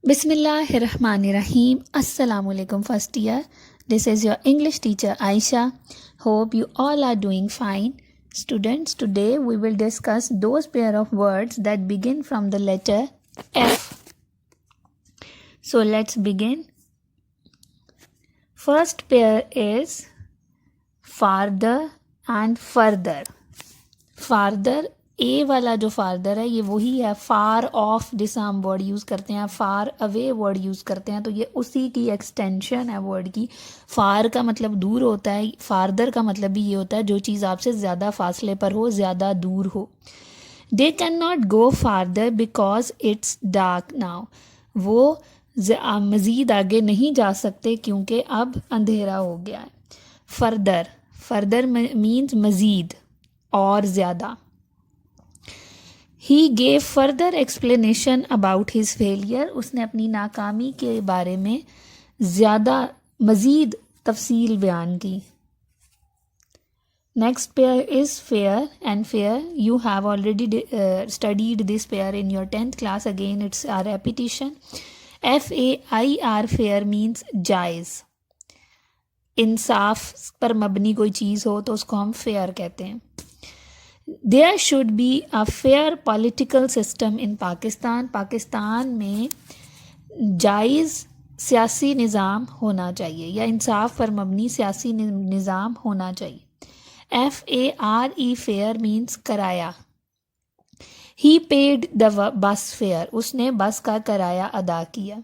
Bismillahirrahmanirrahim. Assalamualaikum first year. This is your English teacher Aisha. Hope you all are doing fine. Students, today we will discuss those pair of words that begin from the letter F. So let's begin. First pair is farther and further. Farther, ए वाला जो फारदर है ये वही है फार of जिसे हम word use करते हैं, फार अवे वर्ड यूज़ करते हैं, तो ये उसी की एक्सटेंशन है वर्ड की. फार का मतलब दूर होता है, फारदर का मतलब भी ये होता है जो चीज़ आपसे ज़्यादा फासले पर हो, ज़्यादा दूर हो. They can not go फारदर because it's dark now. वो मज़ीद आगे नहीं जा सकते क्योंकि अब अंधेरा हो गया है. फर्दर, फर्दर मीन्स मज़ीद और ज़्यादा. He gave further explanation about his failure. उसने अपनी नाकामी के बारे में ज़्यादा मज़ीद तफसील बयान की. Next pair is fair and fair. You have already studied this pair in your 10th class. Again, it's a repetition. FAIR, fair means जायज़. इंसाफ पर मबनी कोई चीज़ हो तो उसको हम फेयर कहते हैं. There should be a fair political system in Pakistan. Pakistan में जायज़ सियासी निज़ाम होना चाहिए या इंसाफ पर मबनी सियासी निज़ाम होना चाहिए. FARE, फेयर मीन्स किराया. He paid the bus fare. उसने बस का किराया अदा किया.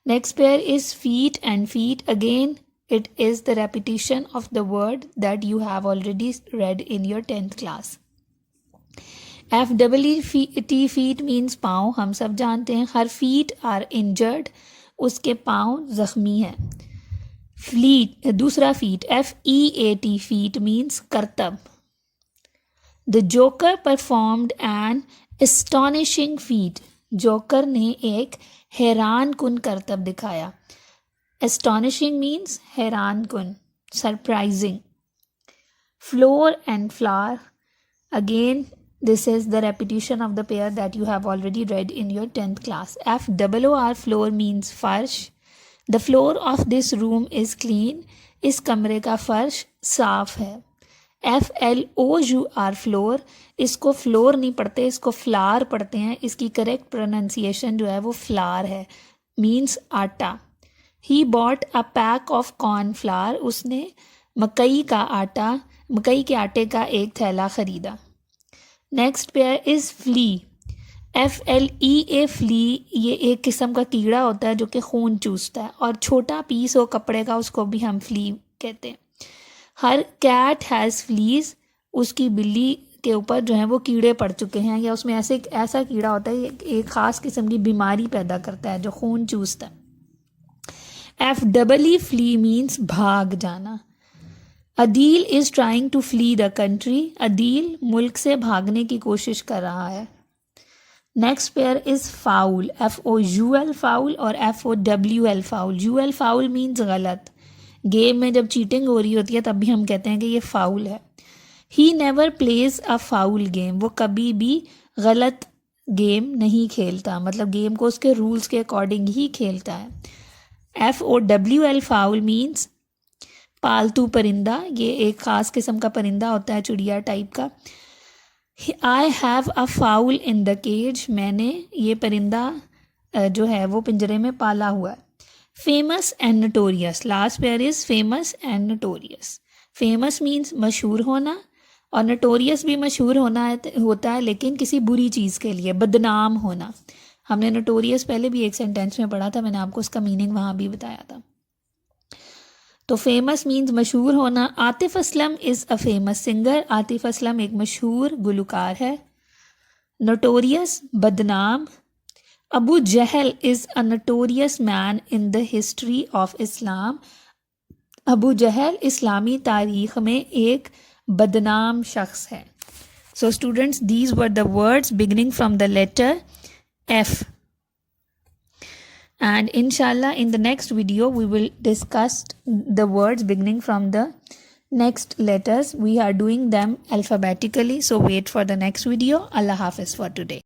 Next pair is feet and feet. Again, it is the repetition of the word that you have already read in your 10th class. FEET, feet means पाँव. हम सब जानते हैं हर फीट आर इंजर्ड, उसके पाँव ज़ख्मी हैं. फ्लीट, दूसरा फीट FEAT, फीट मीन्स करतब. The joker performed N astonishing feet. Joker ने एक हैरान कुन करतब दिखाया. एस्टॉनिशिंग मीन्स हैरान कुन, surprising. Floor and flower. Again, this is the repetition of the pair that you have already read in your 10th class. FOOR, floor means फर्श. The floor of this room is clean. इस कमरे का फर्श साफ है. FLOUR, floor. इसको floor नहीं पढ़ते, इसको फ्लावर पढ़ते हैं. इसकी करेक्ट प्रोनाउंसिएशन जो है वो फ्लावर है, मीन्स आटा. He bought a pack of corn flour. उसने मकई के आटे का एक थैला ख़रीदा. Next pair is flee. FLEA, flee. ये एक किस्म का कीड़ा होता है जो कि खून चूसता है, और छोटा पीस हो कपड़े का उसको भी हम फ्ली कहते हैं. हर कैट हैज़ फ्लीज. उसकी बिल्ली के ऊपर जो है वो कीड़े पड़ चुके हैं, या उसमें ऐसा कीड़ा होता है एक ख़ास किस्म की बीमारी पैदा करता है जो खून चूसता है. FEE, फ्ली मीन्स भाग जाना. Adeel is trying to flee the country. Adeel मुल्क से भागने की कोशिश कर रहा है. Next pair is foul. FOUL, foul, और FOWL, fowl. UL, foul means गलत. गेम में जब चीटिंग हो रही होती है तब भी हम कहते हैं कि ये फाउल है. He never plays a foul game. वो कभी भी गलत गेम नहीं खेलता, मतलब गेम को उसके रूल्स के अकॉर्डिंग ही खेलता है. FOWL, फाउल मीन्स पालतू परिंदा. ये एक ख़ास किस्म का परिंदा होता है, चिड़िया टाइप का. I have a fowl in the cage. मैंने ये परिंदा जो है वो पिंजरे में पाला हुआ है. Famous and notorious. Last pair is famous and notorious. Famous means मशहूर होना, और नोटोरियस भी मशहूर होता है लेकिन किसी बुरी चीज़ के लिए, बदनाम होना. हमने नोटोरियस पहले भी एक सेंटेंस में पढ़ा था, मैंने आपको उसका मीनिंग वहाँ भी बताया था. तो फेमस मीन्स मशहूर होना. Atif Aslam is a famous singer. Atif Aslam एक मशहूर गुलकार है. नोटोरियस, बदनाम. Abu Jahl is a notorious man in the history of Islam. Abu Jahl इस्लामी तारीख़ में एक बदनाम शख्स है. So students, these were the words beginning from the letter F. And inshallah in the next video we will discuss the words beginning from the next letters. We are doing them alphabetically, so wait for the next video. Allah Hafiz for today.